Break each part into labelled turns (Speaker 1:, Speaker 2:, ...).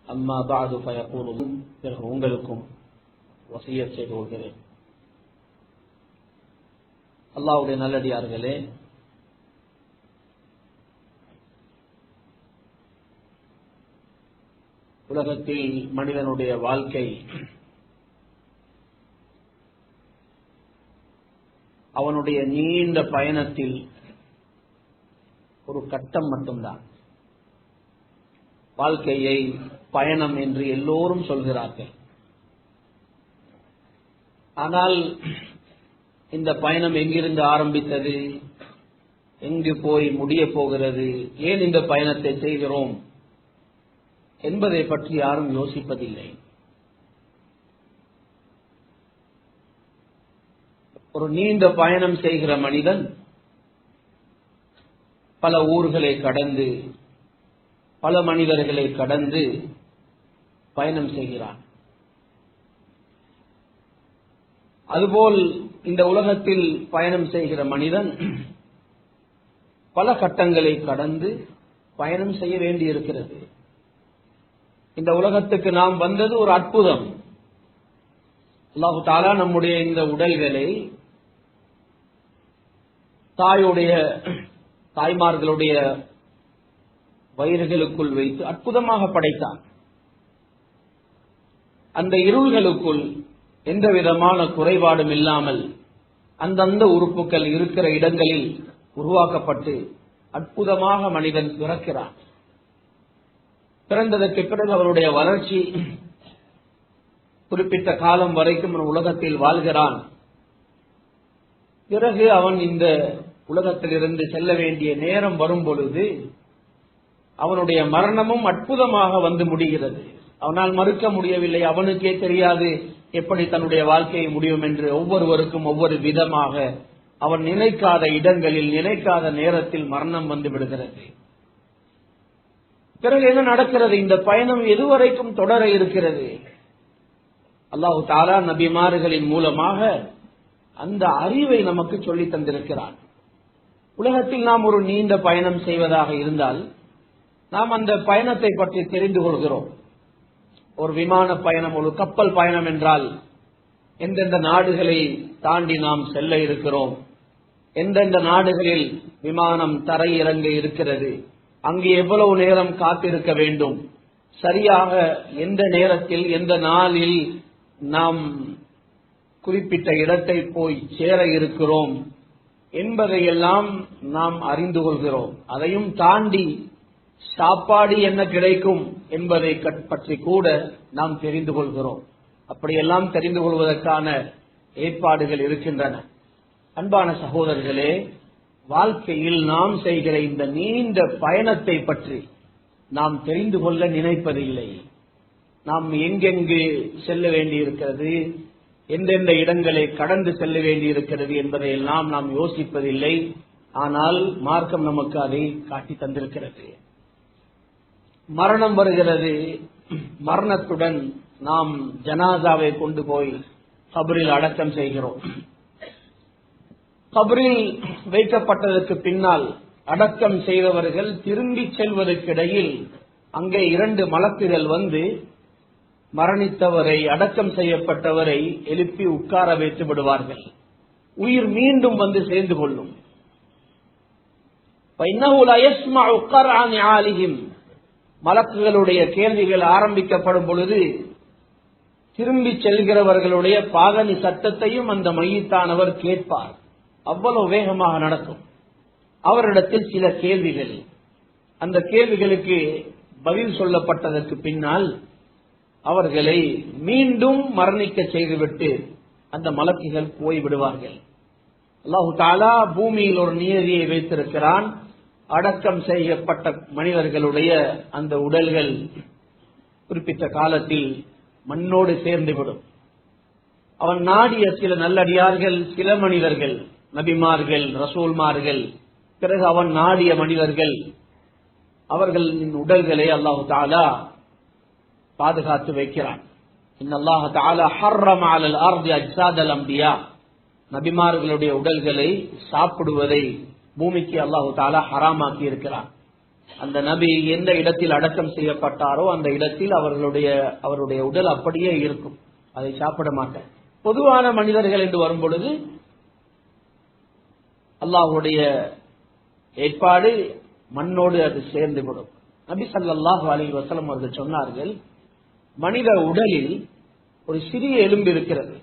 Speaker 1: அம்மா பாது ஃபயகூலு பிறகு உங்களுக்கும் வசியத் செய்து கொள்கிறேன். அல்லாஹ்வுடைய நல்லடியார்களே, உலகத்தில் மனிதனுடைய வாழ்க்கை அவனுடைய நீண்ட பயணத்தில் ஒரு கட்டம் மட்டும்தான். வாழ்க்கையை பயணம் என்று எல்லோரும் சொல்கிறார்கள். ஆனால் இந்த பயணம் எங்கிருந்து ஆரம்பித்தது, எங்கு போய் முடிய போகிறது, ஏன் இந்த பயணத்தை செய்கிறோம் என்பதை பற்றி யாரும் யோசிப்பதில்லை. ஒரு நீண்ட பயணம் செய்கிற மனிதன் பல ஊர்களை கடந்து, பல மனிதர்களை கடந்து பயணம் செய்கிறான். அதுபோல் இந்த உலகத்தில் பயணம் செய்கிற மனிதன் பல கட்டங்களை கடந்து பயணம் செய்ய வேண்டியிருக்கிறது. இந்த உலகத்துக்கு நாம் வந்தது ஒரு அற்புதம். அல்லாஹு தஆலா நம்முடைய இந்த உடல்களை தாய்மார்களுடைய வயிறுகளுக்குள் வைத்து அற்புதமாக படைத்தான். அந்த இருள்களுக்குள் எந்த விதமான குறைபாடும் இல்லாமல் அந்தந்த உறுப்புகள் இருக்கிற இடங்களில் உருவாக்கப்பட்டு அற்புதமாக மனிதன் பிறக்கிறான். பிறந்ததற்கு பிறகு அவருடைய வளர்ச்சி குறிப்பிட்ட காலம் வரைக்கும் உலகத்தில் வாழ்கிறான். பிறகு அவன் இந்த உலகத்திலிருந்து செல்ல வேண்டிய நேரம் வரும் பொழுது அவனுடைய மரணமும் அற்புதமாக வந்து முடிகிறது. அவனால் மறுக்க முடியவில்லை. அவனுக்கே தெரியாது எப்படி தன்னுடைய வாழ்க்கையை முடியும் என்று. ஒவ்வொருவருக்கும் ஒவ்வொரு விதமாக அவன் நினைக்காத இடங்களில் நினைக்காத நேரத்தில் மரணம் வந்து விடுகிறது. பிறகு என்ன நடக்கிறது? இந்த பயணம் எதுவரைக்கும் தொடர இருக்கிறது? அல்லாஹு தஆலா நபிமார்களின் மூலமாக அந்த அறிவை நமக்கு சொல்லி தந்திருக்கிறான். உலகத்தில் நாம் ஒரு நீண்ட பயணம் செய்வதாக இருந்தால் நாம் அந்த பயணத்தை பற்றி தெரிந்து கொள்கிறோம். ஒரு விமான பயணம், ஒரு கப்பல் பயணம் என்றால் எந்தெந்த நாடுகளை தாண்டி நாம் செல்ல இருக்கிறோம், எந்தெந்த நாடுகளில் விமானம் தரையிறங்க இருக்கிறது, அங்கே எவ்வளவு நேரம் காத்திருக்க வேண்டும், சரியாக எந்த நேரத்தில் எந்த நாளில் நாம் குறிப்பிட்ட இடத்தை போய் சேர இருக்கிறோம் என்பதையெல்லாம் நாம் அறிந்து கொள்கிறோம். அதையும் தாண்டி சாப்பாடு என்ன கிடைக்கும் என்பதை பற்றி கூட நாம் தெரிந்து கொள்கிறோம். அப்படியெல்லாம் தெரிந்து கொள்வதற்கான ஏற்பாடுகள் இருக்கின்றன. அன்பான சகோதரர்களே, வாழ்க்கையில் நாம் செய்கிற இந்த நீண்ட பயணத்தை பற்றி நாம் தெரிந்து கொள்ள நினைப்பதில்லை. நாம் எங்கெங்கு செல்ல வேண்டியிருக்கிறது, எந்தெந்த இடங்களை கடந்து செல்ல வேண்டியிருக்கிறது என்பதையெல்லாம் நாம் யோசிப்பதில்லை. ஆனால் மார்க்கம் நமக்கு அதை காட்டி தந்திருக்கிறது. மரணம் வருகிறது. மரணத்துடன் நாம் ஜனாசாவை கொண்டு போய் கபரில் அடக்கம் செய்கிறோம். கபரில் வைக்கப்பட்டதற்கு பின்னால் அடக்கம் செய்தவர்கள் திரும்பி செல்வதற்கிடையில் அங்கே 2 மலக்குகள் வந்து மரணித்தவரை, அடக்கம் செய்யப்பட்டவரை எழுப்பி உட்கார வைத்து விடுவார்கள். உயிர் மீண்டும் வந்து சேர்ந்து கொள்ளும். மலக்குகளுடைய கேள்விகள் ஆரம்பிக்கப்படும் பொழுது திரும்பி செல்கிறவர்களுடைய பாகனி சத்தத்தையும் அந்த மையத்தானவர் கேட்பார். அவ்வளவு வேகமாக நடக்கும். அவரிடத்தில் சில கேள்விகள், அந்த கேள்விகளுக்கு பதில் சொல்லப்பட்டதற்கு பின்னால் அவர்களை மீண்டும் மரணிக்க செய்துவிட்டு அந்த மலக்குகள் போய்விடுவார்கள். அல்லாஹு தஆலா பூமியில் ஒரு நியதியை வைத்திருக்கிறான். அடக்கம் செய்யப்பட்ட மனிதர்களுடைய அந்த உடல்கள் குறிப்பிட்ட காலத்தில் மண்ணோடு சேர்ந்துவிடும். அவன் நாடிய சில நல்லடியார்கள், சில மனிதர்கள், நபிமார்கள், ரசூல்மார்கள், பிறகு அவன் நாடிய மனிதர்கள், அவர்களின் உடல்களை அல்லாஹு தஆலா பாதுகாத்து வைக்கிறான். இன்னல்லாஹ தஆலா ஹர்ரம அலல் அர்தி அஜ்ஸாதல் அன்பியா, நபிமார்களுடைய உடல்களை சாப்பிடுவதை பூமிக்கு அல்லாஹு தஆலா ஹராமாக்கி இருக்கிறான். அந்த நபி எந்த இடத்தில் அடக்கம் செய்யப்பட்டாரோ அந்த இடத்தில் அவருடைய உடல் அப்படியே இருக்கும், அதை சாப்பிட மாட்டார். பொதுவான மனிதர்கள் என்று வரும் பொழுது அல்லாஹ்வுடைய ஏற்பாடு மண்ணோடு அது சேர்ந்துவிடும். நபி ஸல்லல்லாஹு அலைஹி வஸல்லம் அவர்கள் சொன்னார்கள், மனித உடலில் ஒரு சிறிய எலும்பு இருக்கிறது,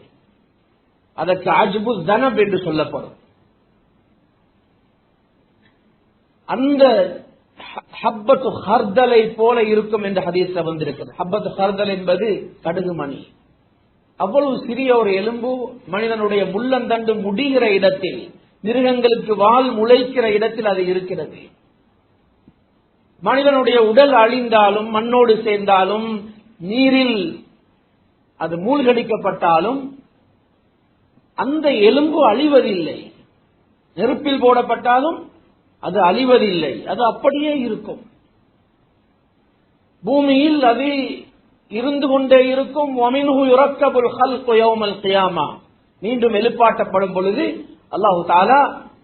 Speaker 1: அதற்கு அஜ்பு தனப் என்று சொல்லப்படும். அந்த ஹப்பத்து ஹர்தலை போல இருக்கும் என்ற ஹதீஸ்ல வந்திருக்கிறது. ஹப்பத்து ஹர்தல் என்பது கடுகு மணி. அவ்வளவு சிறிய ஒரு எலும்பு மனிதனுடைய முள்ளந்தண்டு முடிகிற இடத்தில், மிருகங்களுக்கு வால் முளைக்கிற இடத்தில் அது இருக்கிறது. மனிதனுடைய உடல் அழிந்தாலும், மண்ணோடு சேர்ந்தாலும், நீரில் அது மூழ்கடிக்கப்பட்டாலும் அந்த எலும்பு அழிவதில்லை. நெருப்பில் போடப்பட்டாலும் அது அழிவதில்லை, அது அப்படியே இருக்கும். பூமியில் அது இருந்து கொண்டே இருக்கும். வமின்ஹு யுரக்கபுல் ஹல்கு யௌமல் கியாமா, மீண்டும் எழுப்பாட்டப்படும் பொழுது அல்லாஹு தஆலா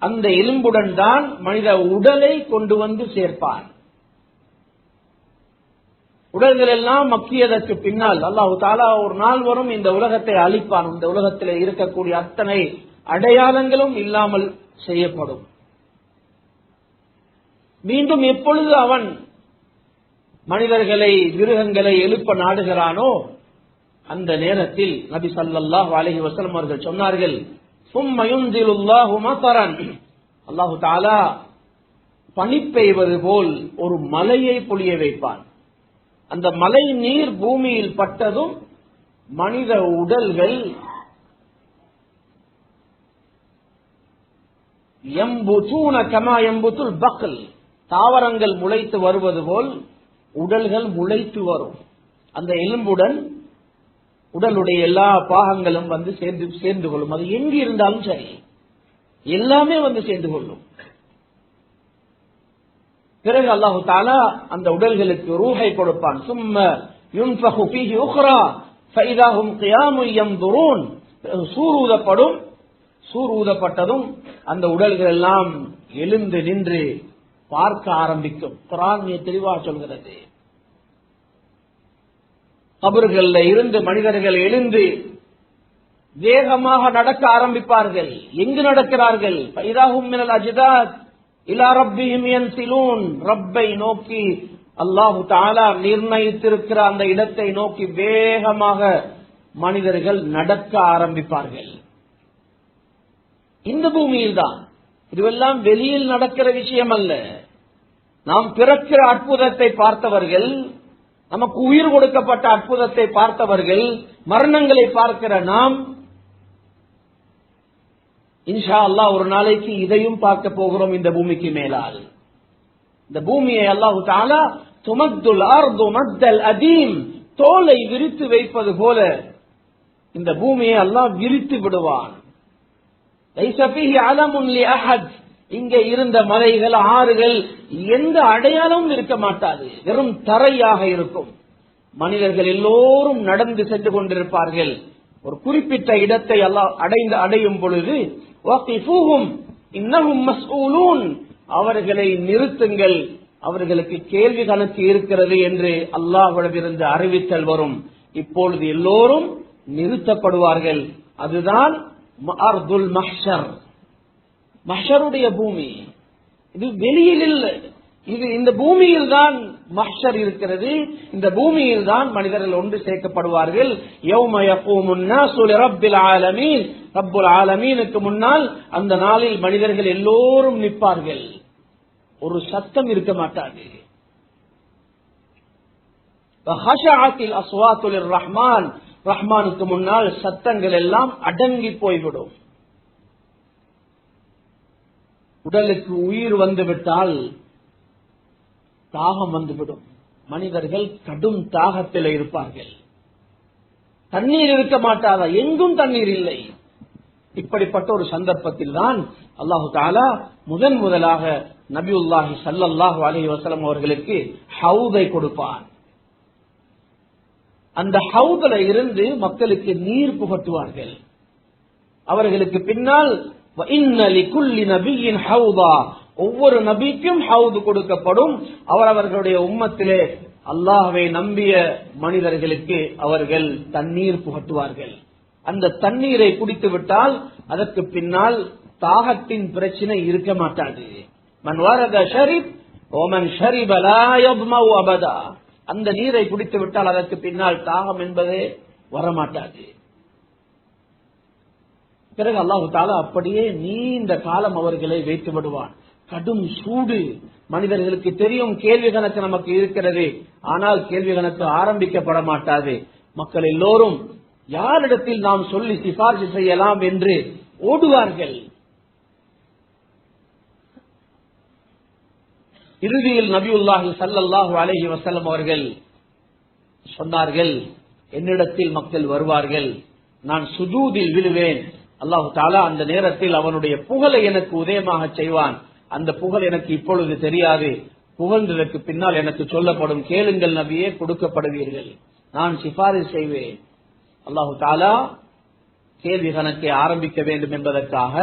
Speaker 1: அந்த எலும்புடன் தான் மனித உடலை கொண்டு வந்து சேர்ப்பான். உடல்கள் எல்லாம் மக்கியதற்கு பின்னால் அல்லாஹு தஆலா ஒரு நாள் வரும், இந்த உலகத்தை அழிப்பான். இந்த உலகத்தில் இருக்கக்கூடிய அத்தனை அடையாளங்களும் இல்லாமல் செய்யப்படும். மீண்டும் எப்பொழுது அவன் மனிதர்களை, மிருகங்களை எழுப்ப நாடுகிறானோ அந்த நேரத்தில் நபி ஸல்லல்லாஹு அலைஹி வஸல்லம் அவர்கள் சொன்னார்கள், சும்ம யுன்ஸிலுல்லாஹு மதரன், அல்லாஹு தஆலா பனி பெய்வது போல் ஒரு மலையை பொழிய வைப்பான். அந்த மலை நீர் பூமியில் பட்டதும் மனித உடல்கள் யம்புதூன கமா யம்புதுல் பக்ல், தாவரங்கள் முளைத்து வருவது போல் உடல்கள் முளைத்து வரும். அந்த எலும்புடன் உடலுடைய எல்லா பாகங்களும் வந்து சேர்ந்து கொள்ளும். அது எங்கு இருந்தாலும் சரி, எல்லாமே வந்து சேர்ந்து கொள்ளும். பிறகு அல்லாஹு தஆலா அந்த உடல்களுக்கு ரூஹை கொடுப்பான். சும்ம யுன்ஃபஹு ஃபீஹி உக்ரா ஃபஇதா ஹும் கியாமுன் யன்துரூன், சூர் ஊதப்படும். சூர் ஊதப்பட்டதும் அந்த உடல்கள் எல்லாம் எழுந்து நின்று பார்க்க ஆரம்பிக்கும். குர்ஆன் தெளிவாக சொல்கிறது. கபர்களில் இருந்து மனிதர்கள் எழுந்து வேகமாக நடக்க ஆரம்பிப்பார்கள். எங்கு நடக்கிறார்கள்? ஃபஇதா ஹும் மினல் அஜ்தாத் இலா ரப்பிஹிம் யன்சிலூன், ரப்பை நோக்கி, அல்லாஹு தஆலா நிர்ணயித்திருக்கிற அந்த இடத்தை நோக்கி வேகமாக மனிதர்கள் நடக்க ஆரம்பிப்பார்கள். இந்த பூமியில் தான். இதுவெல்லாம் வெளியில் நடக்கிற விஷயம் அல்ல. நாம் பிறக்கிற அற்புதத்தை பார்த்தவர்கள், நமக்கு உயிர் கொடுக்கப்பட்ட அற்புதத்தை பார்த்தவர்கள், மரணங்களை பார்க்கிற நாம் இன்ஷா அல்லாஹ் ஒரு நாளைக்கு இதையும் பார்க்க போகிறோம். இந்த பூமிக்கு மேலால் இந்த பூமியை அல்லாஹு தஆலா துமத்துல் அர்து மத்தல் அதீம், தோலை விரித்து வைப்பது போல இந்த பூமியை அல்லாஹ் விரித்து விடுவான். லைஸ ஃபீஹி அலமுன் லி அஹத், இங்கே இருந்த மலைகள், ஆறுகள் எந்த அடையாளமும் இருக்க மாட்டாது, வெறும் தரையாக இருக்கும். மனிதர்கள் எல்லோரும் நடந்து சென்று கொண்டிருப்பார்கள். ஒரு குறிப்பிட்ட இடத்தை அல்லாஹ் அடையும் பொழுது வகிஃபூஹும் இன்னஹும் மஸ்ஊலூன், அவர்களை நிறுத்துங்கள், அவர்களுக்கு கேள்வி கணக்கு இருக்கிறது என்று அல்லாஹ்விடமிருந்து அறிவித்தல் வரும். இப்பொழுது எல்லோரும் நிறுத்தப்படுவார்கள். அதுதான் அர்துல் மஹ்ஷர், மஹ்ஷருடைய பூமி. இது வெளியில் இல்லை, இது இந்த பூமியில் தான் மஹ்ஷர் இருக்கிறது. இந்த பூமியில் தான் மனிதர்கள் ஒன்று சேர்க்கப்படுவார்கள். யௌம யகூமுன் நாஸு லிரப்பில் ஆலமீன், ரப்புல் ஆலமீனுக்கு முன்னால் அந்த நாளில் மனிதர்கள் எல்லோரும் நிற்பார்கள். ஒரு சத்தம் இருக்க மாட்டாது. வஹஷஅத்தில் அஸ்வாத்து லிர்ரஹ்மான், ரஹ்மானுக்கு முன்னால் சத்தங்கள் எல்லாம் அடங்கி போய்விடும். உடலுக்கு உயிர் வந்துவிட்டால் தாகம் வந்துவிடும். மனிதர்கள் கடும் தாகத்தில் இருப்பார்கள். தண்ணீர் இருக்க மாட்டாதா? எங்கும் தண்ணீர் இல்லை. இப்படிப்பட்ட ஒரு சந்தர்ப்பத்தில் தான் அல்லாஹு தஆலா முதலாக நபியுல்லாஹி ஸல்லல்லாஹு அலைஹி வஸல்லம் அவர்களுக்கு ஹவுதை கொடுப்பான். அந்த ஹவுதுல இருந்து மக்களுக்கு நீர் புகட்டுவார்கள். அவர்களுக்கு பின்னால் இன்ன லிகுல்லி நபியின் ஹவுதா, ஒவ்வொரு நபிக்கும் ஹவுது கொடுக்கப்படும். அவர்களுடைய உம்மத்திலே அல்லாஹ்வை நம்பிய மனிதர்களுக்கு அவர்கள் தண்ணீர் புகட்டுவார்கள். அந்த தண்ணீரை குடித்து விட்டால் அதற்கு பின்னால் தாகத்தின் பிரச்சனை இருக்க மாட்டாது. மன் வரத ஷரிப் ஓமன் ஷரிப லா யத்மஉ அபதா. அந்த நீரை குடித்து விட்டால் அதற்கு பின்னால் தாகம் என்பதே வரமாட்டாது. பிறகு அல்லாஹு தஆலா அப்படியே நீண்ட காலம் அவர்களை வைத்து விடுவான். கடும் சூடு. மனிதர்களுக்கு தெரியும் கேள்வி கணக்கு நமக்கு இருக்கிறது, ஆனால் கேள்வி கணக்கு ஆரம்பிக்கப்பட மாட்டாது. மக்கள் எல்லோரும் யாரிடத்தில் நாம் சொல்லி சிபாரிசு செய்யலாம் என்று ஓடுவார்கள். இறுதியில் நபியுல்லாஹி ஸல்லல்லாஹு அலைஹி வஸல்லம் அவர்கள் சொன்னார்கள், என்னிடத்தில் மக்கள் வருவார்கள், நான் சுஜூதில் விழுவேன். அல்லாஹு தஆலா அந்த நேரத்தில் அவனுடைய புகழை எனக்கு உதயமாக செய்வான். அந்த புகழ் எனக்கு இப்பொழுது தெரியாது, புகழ்ந்ததற்கு பின்னால் எனக்கு சொல்லப்படும், கேளுங்கள் நபியே, கொடுக்கப்படுவீர்கள், நான் சிபாரிசு செய்வேன். அல்லாஹு தஆலா கேள்வி கணக்கை ஆரம்பிக்க வேண்டும் என்பதற்காக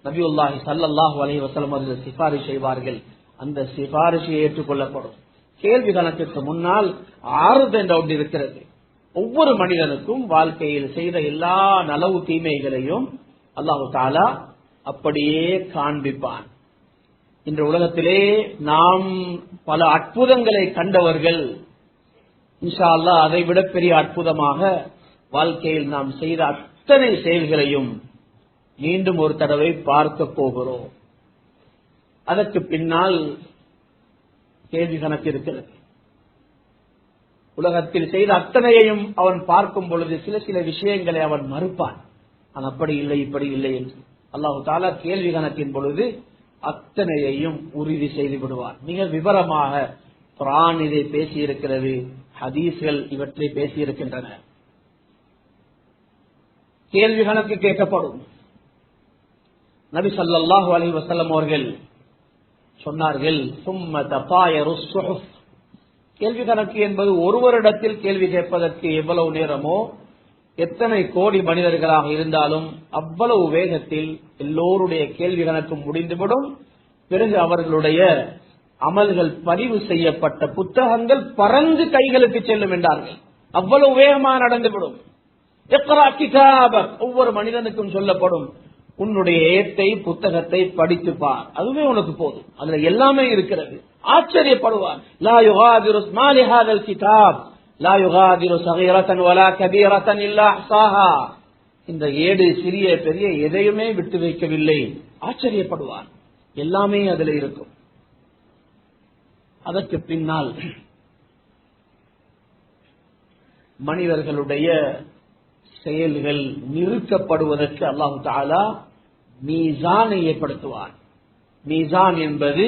Speaker 1: நபியுல்லாஹி ஸல்லல்லாஹு அலைஹி வஸல்லம் அவர்கள் சிபாரிசு செய்வார்கள். அந்த சிபாரிசு ஏற்றுக்கொள்ளப்படும். கேள்வி கணக்கிற்கு முன்னால் ஆறுதல் என்ற ஒன்று இருக்கிறது. ஒவ்வொரு மனிதனுக்கும் வாழ்க்கையில் செய்த எல்லா நலவு தீமைகளையும் அல்லாஹு தஆலா அப்படியே காண்பிப்பான். இன்று உலகத்திலே நாம் பல அற்புதங்களை கண்டவர்கள். இன்ஷா அல்லாஹ் அதை விட பெரிய அற்புதமாக வாழ்க்கையில் நாம் செய்த அத்தனை செயல்களையும் மீண்டும் ஒரு தடவை பார்க்க போகிறோம். அதற்கு பின்னால் கேள்வி கணக்கு இருக்கிறது. உலகத்தில் செய்த அத்தனையையும் அவன் பார்க்கும் பொழுது சில சில விஷயங்களை அவன் மறுப்பான். அவன் அப்படி இல்லை இப்படி இல்லை என்று. அல்லாஹு தஆலா கேள்வி கணக்கின் பொழுது அத்தனையையும் உறுதி செய்து விடுவார். மிக விவரமாக குர்ஆன் இதை பேசியிருக்கிறது, ஹதீஸ்கள் இவற்றை பேசியிருக்கின்றன. கேள்வி கணக்கு கேட்கப்படும். நபி ஸல்லல்லாஹு அலைஹி வஸல்லம் அவர்கள் சொன்னார்கள், சும்ம தபாயரு ஸுஹுஃப். கேள்வி கணக்கு என்பது ஒருவரிடத்தில் கேள்வி கேட்பதற்கு எவ்வளவு நேரமோ, எத்தனை கோடி மனிதர்களாக இருந்தாலும் அவ்வளவு வேகத்தில் எல்லோருடைய கேள்வி கணக்கும் முடிந்துவிடும். பிறகு அவர்களுடைய அமல்கள் பதிவு செய்யப்பட்ட புத்தகங்கள் பறந்து கைகளுக்கு செல்லும் என்றார்கள். அவ்வளவு வேகமாக நடந்துவிடும். இக்ரா கிதாபக், ஒவ்வொரு மனிதனுக்கும் சொல்லப்படும், உன்னுடைய ஏட்டை புத்தகத்தை படித்து பார், அதுவே உனக்கு போதும், அதுல எல்லாமே இருக்கிறது. ஆச்சரியப்படுவார். லா யுகாதிரு மா லிஹாதல் கிதாப் லா யுகாதிரு ஸகீரத்தன் வலா கபீரத்தன் இல்லா அஹ்ஸாஹா. இந்த ஏடு சிறிய பெரிய எதையுமே விட்டு வைக்கவில்லை. ஆச்சரியப்படுவார். எல்லாமே அதில் இருக்கும். அதற்கு பின்னால் மனிதர்களுடைய செயல்கள் நிறுக்கப்படுவதற்கு அல்லாஹு தஆலா மீசானை ஏற்படுத்துவார். மீசான் என்பது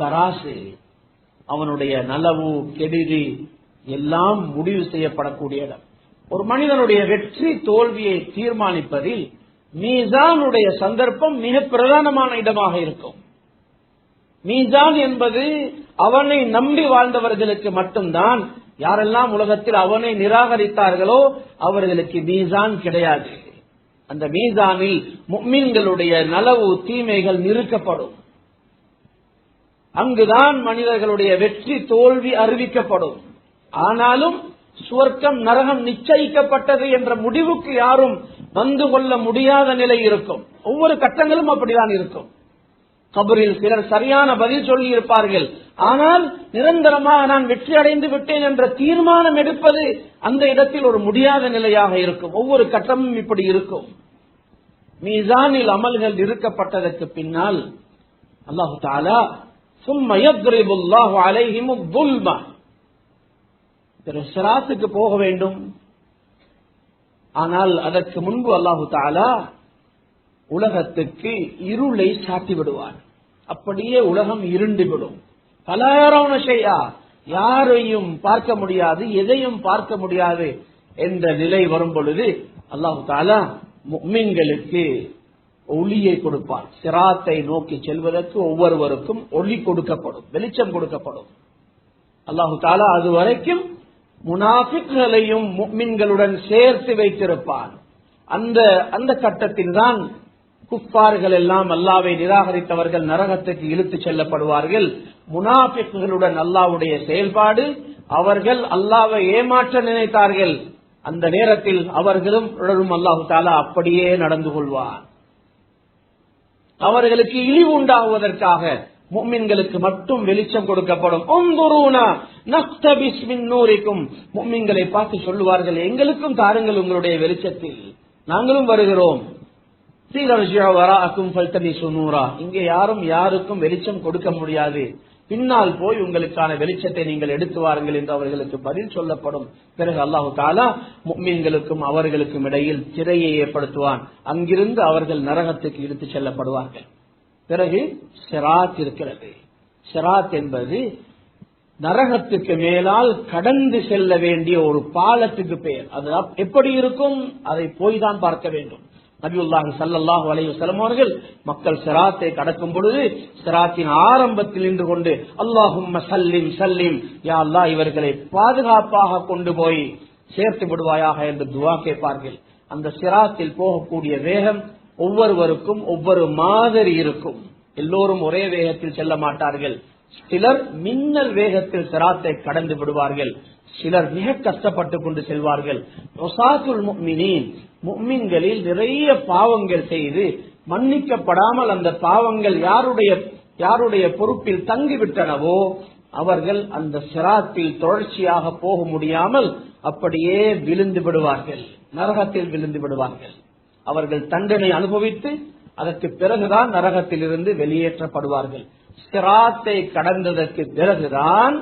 Speaker 1: தராசு. அவனுடைய நலவு கெடுதி எல்லாம் முடிவு செய்யப்படக்கூடிய இடம். ஒரு மனிதனுடைய வெற்றி தோல்வியை தீர்மானிப்பதில் மீசானுடைய சந்தர்ப்பம் மிக பிரதானமான இடமாக இருக்கும். மீசான் என்பது அவனை நம்பி வாழ்ந்தவர்களுக்கு மட்டும்தான். யாரெல்லாம் உலகத்தில் அவனை நிராகரித்தார்களோ அவர்களுக்கு மீசான் கிடையாது. அந்த மீசானில் முஃமின்களுடைய நலவு தீமைகள் நிறுக்கப்படும். அங்குதான் மனிதர்களுடைய வெற்றி தோல்வி அறிவிக்கப்படும். ஆனாலும் சுவர்க்கம் நரகம் நிச்சயிக்கப்பட்டது என்ற முடிவுக்கு யாரும் வந்து கொள்ள முடியாத நிலை இருக்கும். ஒவ்வொரு கட்டங்களும் அப்படிதான் இருக்கும். கபரில் சிலர் சரியான பதில் சொல்லி இருப்பார்கள், ஆனால் நிரந்தரமாக நான் வெற்றி அடைந்து விட்டேன் என்ற தீர்மானம் எடுப்பது அந்த இடத்தில் ஒரு முடியாத நிலையாக இருக்கும். ஒவ்வொரு கட்டமும் இப்படி இருக்கும். மீசானில் அமல்கள் இருக்கப்பட்டதற்கு பின்னால் அல்லாஹு தஆலா சும்ம யத்ரிபுல்லாஹு அலைஹிம் ظுல்ம, சிராத்துக்கு போக வேண்டும். ஆனால் அதற்கு முன்பு அல்லாஹு தஆலா உலகத்துக்கு இருளை சாட்டி விடுவார். அப்படியே உலகம் இருண்டுவிடும். பலரவுன ஷைஆ, யாரையும் பார்க்க முடியாது, எதையும் பார்க்க முடியாது என்ற நிலை வரும் பொழுது அல்லாஹு தஆலா முஃமின்களுக்கு ஒளியை கொடுப்பார். சிராத்தை நோக்கி செல்வதற்கு ஒவ்வொருவருக்கும் ஒளி கொடுக்கப்படும், வெளிச்சம் கொடுக்கப்படும். அல்லாஹு தஆலா அதுவரைக்கும் முனாஃபிக்குகளையும் முஃமின்களுடன் சேர்த்து வைத்திருப்பார். அந்த கட்டத்தில் தான் குஃபார்கள் எல்லாம் அல்லாஹ்வை நிராகரித்தவர்கள் நரகத்துக்கு இழுத்துச் செல்லப்படுவார்கள். முனாஃபிக்குகளுடன் அல்லாஹ்வுடைய செயல்பாடு, அவர்கள் அல்லாஹ்வை ஏமாற்ற நினைத்தார்கள். அந்த நேரத்தில் அவர்களும் அல்லாஹ் தஆலா அப்படியே நடந்து கொள்வார். அவர்களுக்கு இழிவு உண்டாகுவதற்காக முஃமின்களுக்கு மட்டும் வெளிச்சம் கொடுக்கப்படும். உன்துருனா நக்தபிஸ் மின் நூரிக்கும், முஃமின்களை பார்த்து சொல்லுவார்கள், எங்களுக்கும் தாருங்கள் உங்களுடைய வெளிச்சத்தில், நாங்களும் வருகிறோம். இங்கே யாரும் யாருக்கும் வெளிச்சம் கொடுக்க முடியாது, பின்னால் போய் உங்களுக்கான வெளிச்சத்தை நீங்கள் எடுத்து வாருங்கள் என்று அவர்களுக்கு பதில் சொல்லப்படும். பிறகு அல்லாஹு தஆலா முஃமின்களுக்கும் அவர்களுக்கும் இடையில் திரையை ஏற்படுத்துவான். அங்கிருந்து அவர்கள் நரகத்துக்கு இழுத்துச் செல்லப்படுவார்கள். பிறகு சிராத் இருக்கிறது. சிராத் என்பது நரகத்துக்கு மேலால் கடந்து செல்ல வேண்டிய ஒரு பாலத்துக்கு பெயர். அது எப்படி இருக்கும், அதை போய் தான் பார்க்க வேண்டும். நபியுல்லாஹி ஸல்லல்லாஹு அலைஹி வஸல்லம் அவர்கள் மக்கள் சிராத்தை கடக்கும் பொழுது சிராத்தின் ஆரம்பத்தில் நின்று கொண்டு அல்லாஹும்ம சல்லிம் சல்லிம், யா அல்லாஹ் இவர்களை பாதுகாப்பாக கொண்டு போய் சேர்த்து விடுவாயாக என்று துஆ கேட்பார்கள். அந்த சிராத்தில் போகக்கூடிய வேகம் ஒவ்வொருவருக்கும் ஒவ்வொரு மாதிரி இருக்கும். எல்லோரும் ஒரே வேகத்தில் செல்ல மாட்டார்கள். சிலர் மின்னல் வேகத்தில் சிராத்தை கடந்து விடுவார்கள், சிலர் மிக கஷ்டப்பட்டுக் கொண்டு செல்வார்கள். முஃமின்களில் நிறைய பாவங்கள் செய்து மன்னிக்கப்படாமல் அந்த பாவங்கள் யாருடைய பொறுப்பில் தங்கிவிட்டனவோ அவர்கள் அந்த சிராத்தில் தொடர்ச்சியாக போக முடியாமல் அப்படியே விழுந்து விடுவார்கள், நரகத்தில் விழுந்து விடுவார்கள். அவர்கள் தண்டனை அனுபவித்து அதற்கு பிறகுதான் நரகத்தில் இருந்து வெளியேற்றப்படுவார்கள். சிராத்தை கடந்ததற்கு பிறகுதான்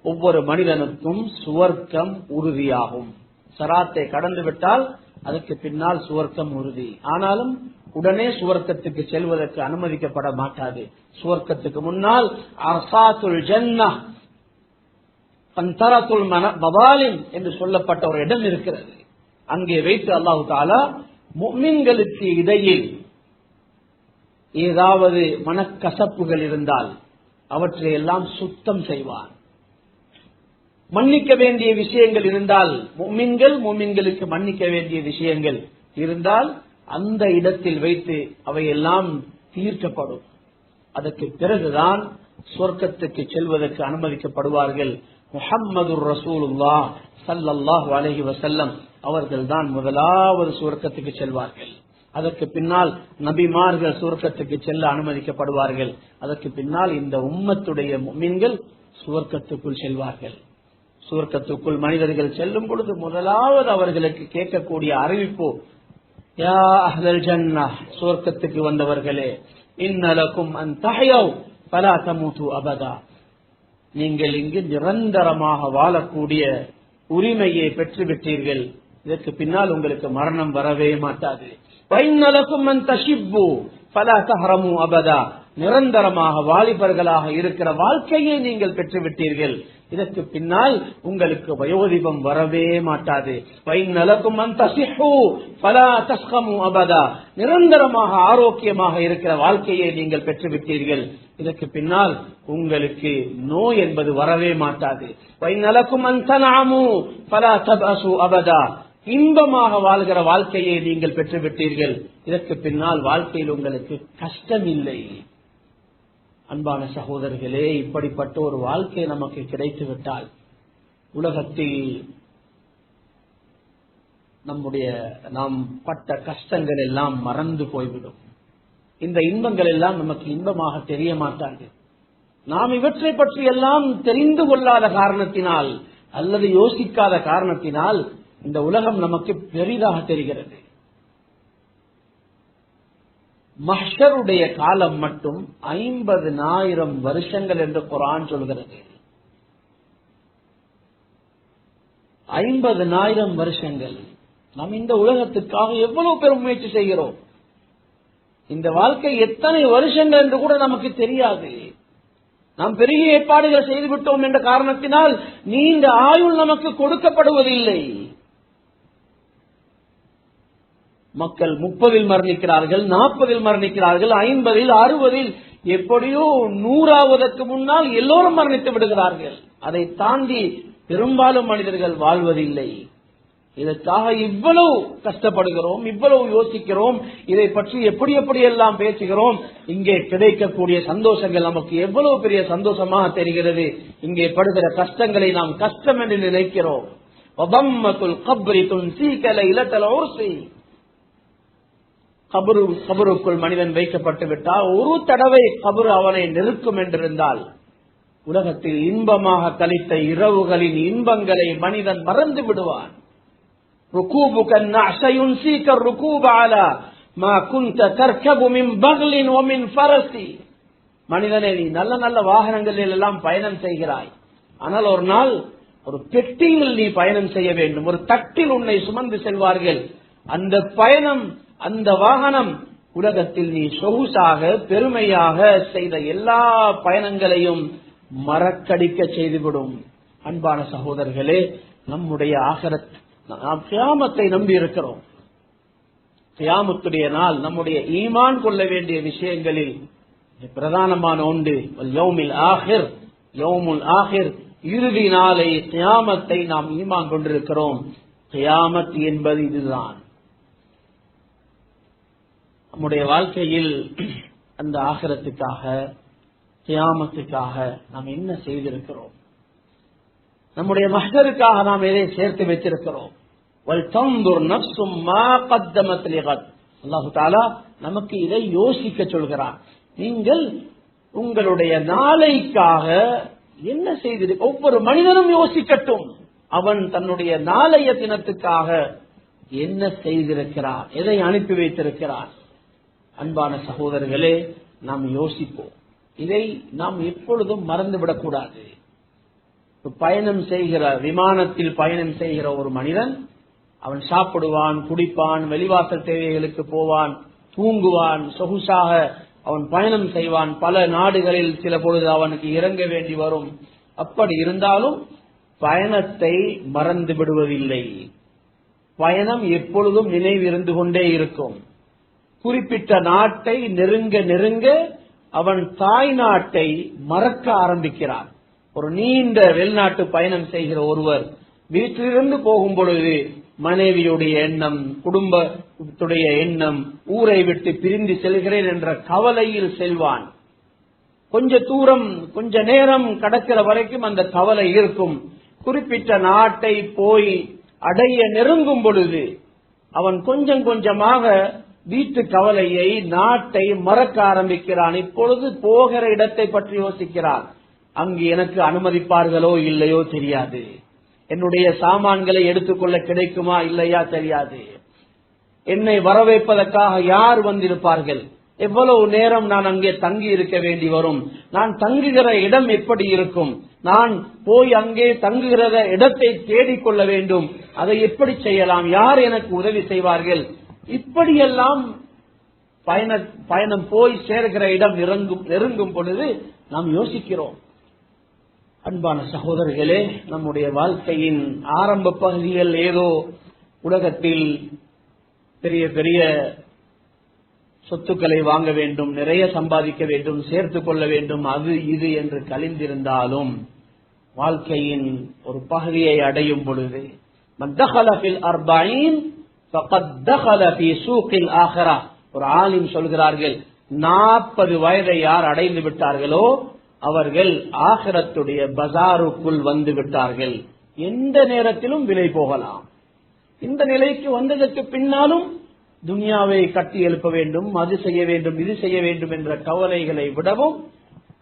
Speaker 1: ஒவ்வொரு மனிதனுக்கும் சுவர்க்கம் உறுதியாகும். சிராத்தை கடந்து விட்டால் அதற்கு பின்னால் சுவர்க்கம் உறுதி. ஆனாலும் உடனே சுவர்க்கத்துக்கு செல்வதற்கு அனுமதிக்கப்பட மாட்டாது. சுவர்க்கத்துக்கு முன்னால் அர்சாத்துல் ஜன்னஹ் அந்தரத்துல் மவாலிம் என்று சொல்லப்பட்ட ஒரு இடம் இருக்கிறது. அங்கே வைத்து அல்லாஹ் தஆலா முஃமின்களுக்கு இடையில் ஏதாவது மனக்கசப்புகள் இருந்தால் அவற்றையெல்லாம் சுத்தம் செய்வார். மன்னிக்க வேண்டிய விஷயங்கள் இருந்தால், முஃமின்களுக்கு மன்னிக்க வேண்டிய விஷயங்கள் இருந்தால் அந்த இடத்தில் வைத்து அவையெல்லாம் தீர்க்கப்படும். அதற்கு பிறகுதான் சொர்க்கத்துக்கு செல்வதற்கு அனுமதிக்கப்படுவார்கள். முஹம்மதுர் ரசூலுல்லாஹ் ஸல்லல்லாஹு அலைஹி வஸல்லம் அவர்கள் தான் முதலாவது சுவர்க்கத்துக்கு செல்வார்கள். அதற்கு பின்னால் நபிமார்கள் சுவர்க்கத்துக்கு செல்ல அனுமதிக்கப்படுவார்கள். அதற்கு பின்னால் இந்த உம்மத்துடைய முஃமின்கள் சுவர்க்கத்துக்குள் செல்வார்கள். சுவர்க்கத்துக்குள் மனிதர்கள் செல்லும் பொழுது முதலாவது அவர்களுக்கு கேட்கக்கூடிய அறிவிப்பு, யா அஹ்லல் ஜன்னஹ், சுவர்க்கத்துக்கு வந்தவர்களே, இன்னலக்கும் அன் தஹயவ் ஃபலா தமூது அபதா, நீங்கள் இங்கு நிரந்தரமாக வாழக்கூடிய உரிமையை பெற்றுவிட்டீர்கள், இதற்கு பின்னால் உங்களுக்கு மரணம் வரவே மாட்டாது. வைன்னலக்கும் அன் தஷிப்பு ஃபலா தஹரமு அபதா, நிரந்தரமாக வாலிபர்களாக இருக்கிற வாழ்க்கையை நீங்கள் பெற்றுவிட்டீர்கள், இதற்கு பின்னால் உங்களுக்கு வயோதிபம் வரவே மாட்டாது. வைன்னலக்கும் அன் தஸிஹு ஃபலா தஸ்கமு அபதா, நிரந்தரமாக ஆரோக்கியமாக இருக்கிற வாழ்க்கையை நீங்கள் பெற்றுவிட்டீர்கள், இதற்கு பின்னால் உங்களுக்கு நோய் என்பது வரவே மாட்டாது. வைன்னலக்கும் அன் தன்அமு ஃபலா தபஅசு அபதா, இன்பமாக வாழ்கிற வாழ்க்கையை நீங்கள் பெற்றுவிட்டீர்கள், இதற்கு பின்னால் வாழ்க்கையில் உங்களுக்கு கஷ்டம் இல்லை. அன்பான சகோதரர்களே, இப்படிப்பட்ட ஒரு வாழ்க்கை நமக்கு கிடைத்துவிட்டால் உலகத்தில் நாம் பட்ட கஷ்டங்கள் எல்லாம் மறந்து போய்விடும். இந்த இன்பங்கள் எல்லாம் நமக்கு இன்பமாக தெரிய மாட்டார்கள். நாம் இவற்றை பற்றி எல்லாம் தெரிந்து கொள்ளாத காரணத்தினால் அல்லது யோசிக்காத காரணத்தினால் இந்த உலகம் நமக்கு பெரிதாக தெரிகிறது. மஹ்ஷருடைய காலம் மட்டும் 50,000 வருஷங்கள் என்று குர்ஆன் சொல்கிறது. 50,000 வருஷங்கள். நாம் இந்த உலகத்துக்காக எவ்வளவு பெரும் முயற்சி செய்கிறோம். இந்த வாழ்க்கை எத்தனை வருஷங்கள் என்று கூட நமக்கு தெரியாது. நாம் பெரிய ஏற்பாடுகள் செய்துவிட்டோம் என்ற காரணத்தினால் நீண்ட ஆயுள் நமக்கு கொடுக்கப்படுவதில்லை. மக்கள் 30 மரணிக்கிறார்கள், 40 மரணிக்கிறார்கள், 50, 60, எப்படியோ 100 முன்னால் எல்லோரும் மரணித்து விடுகிறார்கள். அதை தாண்டி பெரும்பாலும் மனிதர்கள் வாழ்வதில்லை. இதற்காக இவ்வளவு கஷ்டப்படுகிறோம், இவ்வளவு யோசிக்கிறோம், இதை பற்றி எப்படி எப்படியெல்லாம் பேசுகிறோம். இங்கே கிடைக்கக்கூடிய சந்தோஷங்கள் நமக்கு எவ்வளவு பெரிய சந்தோஷமாக தெரிகிறது. இங்கே படுகிற கஷ்டங்களை நாம் கஷ்டம் என்று நினைக்கிறோம். கபருக்குள் மனிதன் வைக்கப்பட்டு விட்டால் ஒரு தடவை கபரு அவனை நெருக்கும் என்றிருந்தால் உலகத்தில் இன்பமாக கழித்த இரவுகளின் இன்பங்களை மனிதன் மறந்து விடுவான். மனிதனே, நீ நல்ல நல்ல வாகனங்களில் எல்லாம் பயணம் செய்கிறாய். ஆனால் ஒரு நாள் ஒரு பெட்டியில் நீ பயணம் செய்ய வேண்டும். ஒரு தட்டில் உன்னை சுமந்து செல்வார்கள். அந்த பயணம், அந்த வாகனம் உலகத்தில் நீ சொகுசாக பெருமையாக செய்த எல்லா பயணங்களையும் மறக்கடிக்க செய்துவிடும். அன்பான சகோதரர்களே, நம்முடைய ஆகிரத், நாம் கியாமத்தை நம்பி இருக்கிறோம். கியாமத்துடைய நாள் நம்முடைய ஈமான் கொள்ள வேண்டிய விஷயங்களில் பிரதானமான ஒன்று யௌமுல் ஆகிர், இறுதி நாளை, கியாமத்தை நாம் ஈமான் கொண்டிருக்கிறோம். கியாமத் என்பது இதுதான். நம்முடைய வாழ்க்கையில் அந்த ஆகிரத்துக்காக, கியாமத்துக்காக நாம் என்ன செய்திருக்கிறோம்? நம்முடைய மஹ்ஷருக்காக நாம் எதை சேர்த்து வைத்திருக்கிறோம்? அல்லாஹு தஆலா நமக்கு இதை யோசிக்க சொல்கிறார். நீங்கள் உங்களுடைய நாளைக்காக என்ன செய்திரு, ஒவ்வொரு மனிதனும் யோசிக்கட்டும். அவன் தன்னுடைய நாளைய தினத்துக்காக என்ன செய்திருக்கிறார், எதை அனுப்பி வைத்திருக்கிறார். அன்பான சகோதரர்களே, நாம் யோசிப்போம். இதை நாம் எப்பொழுதும் மறந்துவிடக்கூடாது. பயணம் செய்கிற, விமானத்தில் பயணம் செய்கிற ஒரு மனிதன், அவன் சாப்பிடுவான், குடிப்பான், வெளிவாசல் தேவைகளுக்கு போவான், தூங்குவான், சொகுசாக அவன் பயணம் செய்வான். பல நாடுகளில் சில பொழுது அவனுக்கு இறங்க வேண்டி வரும். அப்படி இருந்தாலும் பயணத்தை மறந்து விடுவதில்லை. பயணம் எப்பொழுதும் நினைவிருந்து கொண்டே இருக்கும். குறிப்பிட்ட நாட்டை நெருங்க நெருங்க அவன் தாய் நாட்டை மறக்க ஆரம்பிக்கிறான். ஒரு நீண்ட வெளிநாட்டு பயணம் செய்கிற ஒருவர் வீட்டிலிருந்து போகும் பொழுது மனைவியுடைய எண்ணம், குடும்பத்துடைய எண்ணம், ஊரை விட்டு பிரிந்து செல்கிறேன் என்ற கவலையில் செல்வான். கொஞ்ச தூரம், கொஞ்ச நேரம் கடக்கிற வரைக்கும் அந்த கவலை இருக்கும். குறிப்பிட்ட நாட்டை போய் அடைய நெருங்கும் பொழுது அவன் கொஞ்சம் கொஞ்சமாக வீட்டு கவலையை, நாட்டை மறக்க ஆரம்பிக்கிறான். இப்பொழுது போகிற இடத்தை பற்றி யோசிக்கிறான். அங்கு எனக்கு அனுமதிப்பார்களோ இல்லையோ தெரியாது, என்னுடைய சாமான்களை எடுத்துக்கொள்ள கிடைக்குமா இல்லையா தெரியாது, என்னை வரவேற்பதற்காக யார் வந்திருப்பார்கள், எவ்வளவு நேரம் நான் அங்கே தங்கி இருக்க வேண்டி வரும், நான் தங்குகிற இடம் எப்படி இருக்கும், நான் போய் அங்கே தங்குகிற இடத்தை தேடிக்கொள்ள வேண்டும், அதை எப்படி செய்யலாம், யார் எனக்கு உதவி செய்வார்கள். இப்படியெல்லாம் பயணம் போய் சேர்கிற இடம் நெருங்கும் பொழுது நாம் யோசிக்கிறோம். அன்பான சகோதரர்களே, நம்முடைய வாழ்க்கையின் ஆரம்ப பகுதிகள் ஏதோ உலகத்தில் பெரிய பெரிய சொத்துக்களை வாங்க வேண்டும், நிறைய சம்பாதிக்க வேண்டும், சேர்த்துக் கொள்ள வேண்டும், அது இது என்று கழிந்திருந்தாலும் வாழ்க்கையின் ஒரு பகுதியை அடையும் பொழுது ஒரு ஆலிம் சொல்கிறார்கள், 40 வயதை யார் அடைந்து விட்டார்களோ அவர்கள் ஆகிரத்துடைய பஜாருக்குள் வந்து விட்டார்கள். எந்த நேரத்திலும் விலை போகலாம். இந்த நிலைக்கு வந்ததற்கு பின்னாலும் துனியாவை கட்டி எழுப்ப வேண்டும், அது செய்ய வேண்டும், இது செய்ய வேண்டும் என்ற கவலைகளை விடவும்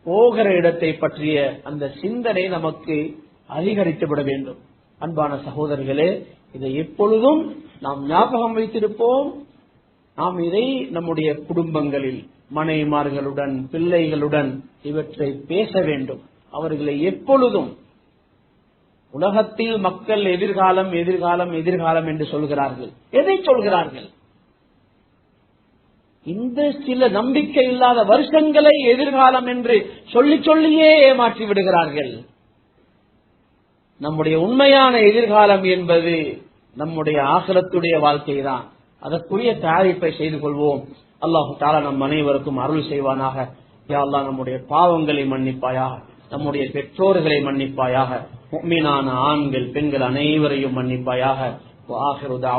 Speaker 1: போகிற இடத்தை பற்றிய அந்த சிந்தனை நமக்கு அதிகரித்து விட வேண்டும். அன்பான சகோதரர்களே, இதை எப்பொழுதும் நாம் ஞாபகம் வைத்திருப்போம். நாம் இதை நம்முடைய குடும்பங்களில் மனைவிமார்களுடன், பிள்ளைகளுடன் இவற்றை பேச வேண்டும். அவர்களை எப்பொழுதும், உலகத்தில் மக்கள் எதிர்காலம் எதிர்காலம் எதிர்காலம் என்று சொல்கிறார்கள். எதை சொல்கிறார்கள்? இந்த சில நம்பிக்கை இல்லாத வருஷங்களை எதிர்காலம் என்று சொல்லி சொல்லியே ஏமாற்றி விடுகிறார்கள். நம்முடைய உண்மையான எதிர்காலம் என்பது நம்முடைய ஆகிரத்துடைய வாழ்க்கை தான். அதற்குரிய தயாரிப்பை செய்து கொள்வோம். அல்லாஹு தஆலா நம் அனைவருக்கும் அருள் செய்வானாக. யா அல்லாஹ், நம்முடைய பாவங்களை மன்னிப்பாயாக, நம்முடைய பெற்றோர்களை மன்னிப்பாயாக, முஃமினான ஆண்கள் பெண்கள் அனைவரையும் மன்னிப்பாயாக. وآخر دعوانا